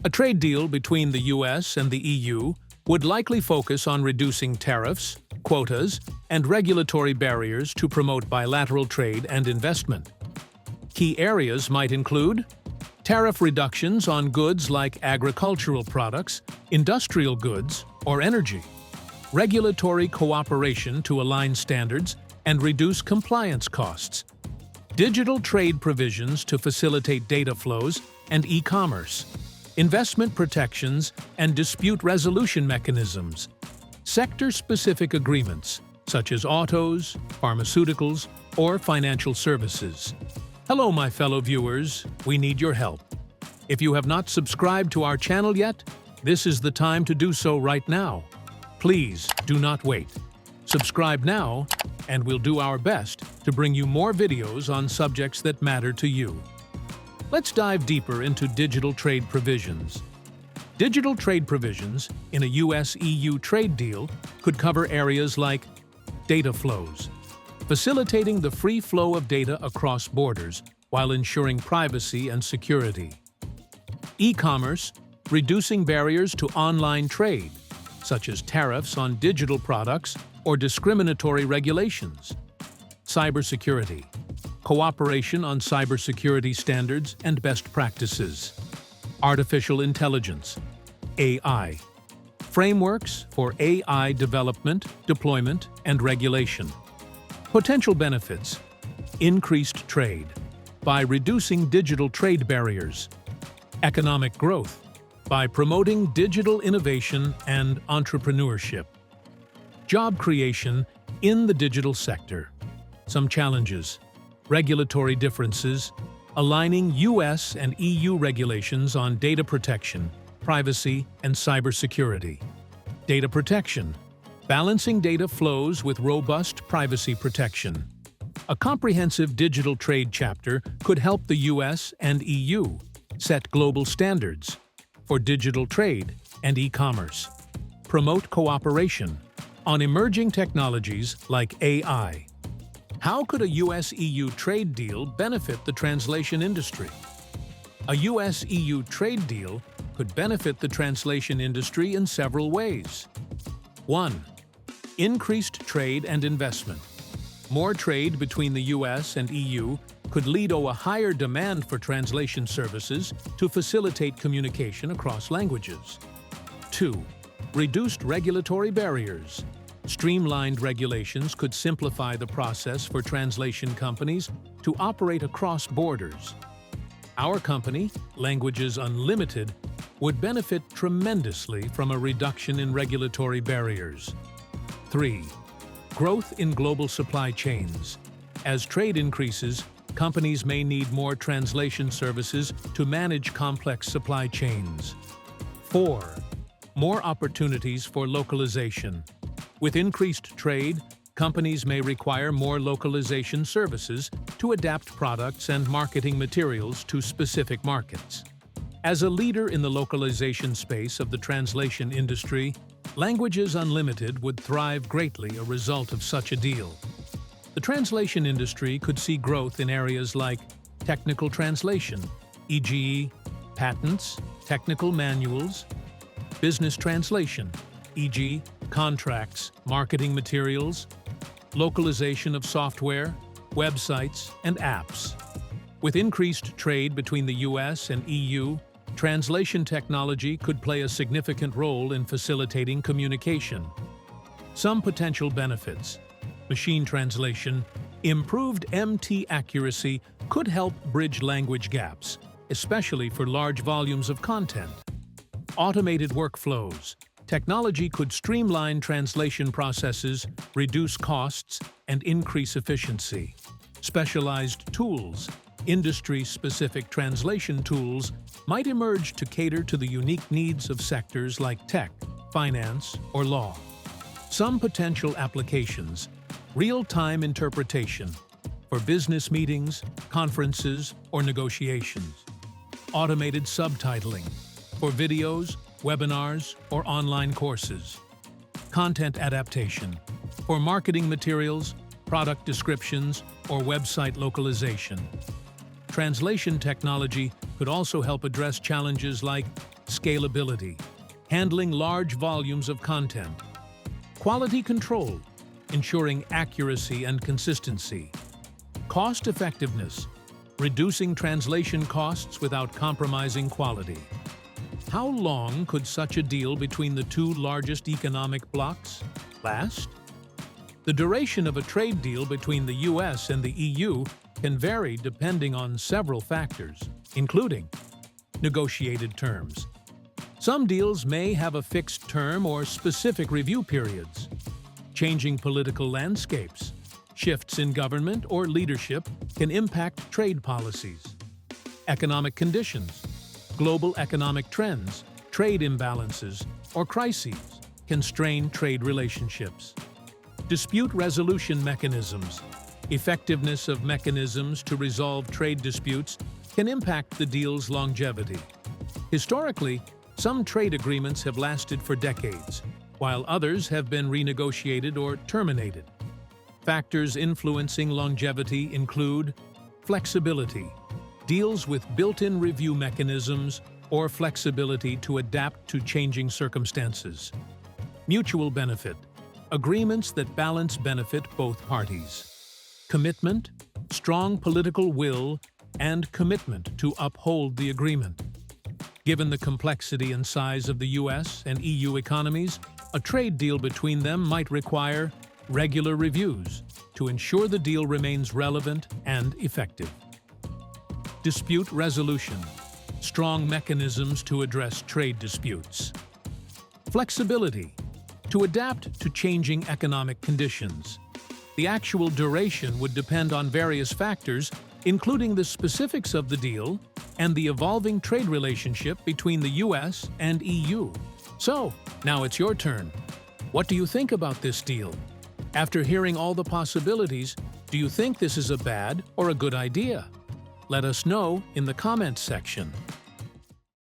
A trade deal between the US and the EU would likely focus on reducing tariffs, quotas, and regulatory barriers to promote bilateral trade and investment. Key areas might include tariff reductions on goods like agricultural products, industrial goods, or energy, regulatory cooperation to align standards and reduce compliance costs, digital trade provisions to facilitate data flows and e-commerce, investment protections and dispute resolution mechanisms, sector-specific agreements such as autos, pharmaceuticals, or financial services. Hello, my fellow viewers. We need your help. If you have not subscribed to our channel yet, this is the time to do so right now. Please do not wait. Subscribe now, and we'll do our best to bring you more videos on subjects that matter to you. Let's dive deeper into digital trade provisions. Digital trade provisions in a US-EU trade deal could cover areas like data flows, facilitating the free flow of data across borders while ensuring privacy and security. E-commerce, reducing barriers to online trade, such as tariffs on digital products or discriminatory regulations. Cybersecurity, cooperation on cybersecurity standards and best practices. Artificial intelligence, AI, frameworks for AI development, deployment, and regulation. Potential benefits: increased trade by reducing digital trade barriers. Economic growth by promoting digital innovation and entrepreneurship. Job creation in the digital sector. Some challenges: regulatory differences, aligning US and EU regulations on data protection, privacy, and cybersecurity. Data protection, balancing data flows with robust privacy protection. A comprehensive digital trade chapter could help the US and EU set global standards for digital trade and e-commerce. Promote cooperation on emerging technologies like AI. How could a US-EU trade deal benefit the translation industry? A US-EU trade deal could benefit the translation industry in several ways. 1. Increased trade and investment. More trade between the US and EU could lead to a higher demand for translation services to facilitate communication across languages. 2. Reduced regulatory barriers. Streamlined regulations could simplify the process for translation companies to operate across borders. Our company, Languages Unlimited, would benefit tremendously from a reduction in regulatory barriers. 3. Growth in global supply chains. As trade increases, companies may need more translation services to manage complex supply chains. 4. More opportunities for localization. With increased trade, companies may require more localization services to adapt products and marketing materials to specific markets. As a leader in the localization space of the translation industry, Languages Unlimited would thrive greatly as a result of such a deal. The translation industry could see growth in areas like technical translation, e.g., patents, technical manuals, business translation, e.g., contracts, marketing materials, localization of software, websites, and apps. With increased trade between the US and EU, translation technology could play a significant role in facilitating communication. Some potential benefits: machine translation, improved MT accuracy could help bridge language gaps, especially for large volumes of content. Automated workflows. Technology could streamline translation processes, reduce costs, and increase efficiency. Specialized tools. Industry-specific translation tools might emerge to cater to the unique needs of sectors like tech, finance, or law. Some potential applications: real-time interpretation for business meetings, conferences, or negotiations. Automated subtitling for videos, webinars, or online courses. Content adaptation for marketing materials, product descriptions, or website localization. Translation technology could also help address challenges like Scalability, handling large volumes of content. Quality control, ensuring accuracy and consistency. Cost effectiveness, reducing translation costs without compromising quality. How long could such a deal between the two largest economic blocs last? The duration of a trade deal between the US and the EU can vary depending on several factors, including negotiated terms. Some deals may have a fixed term or specific review periods. Changing political landscapes, shifts in government or leadership can impact trade policies. Economic conditions, global economic trends, trade imbalances, or crises can strain trade relationships. Dispute resolution mechanisms, effectiveness of mechanisms to resolve trade disputes can impact the deal's longevity. Historically, some trade agreements have lasted for decades, while others have been renegotiated or terminated. Factors influencing longevity include flexibility, deals with built-in review mechanisms or flexibility to adapt to changing circumstances. Mutual benefit, agreements that balance benefit both parties. Commitment, strong political will, and commitment to uphold the agreement. Given the complexity and size of the US and EU economies, a trade deal between them might require regular reviews to ensure the deal remains relevant and effective. Dispute resolution, strong mechanisms to address trade disputes. Flexibility, to adapt to changing economic conditions. The actual duration would depend on various factors, including the specifics of the deal and the evolving trade relationship between the US and EU. So, now it's your turn. What do you think about this deal? After hearing all the possibilities, do you think this is a bad or a good idea? Let us know in the comments section.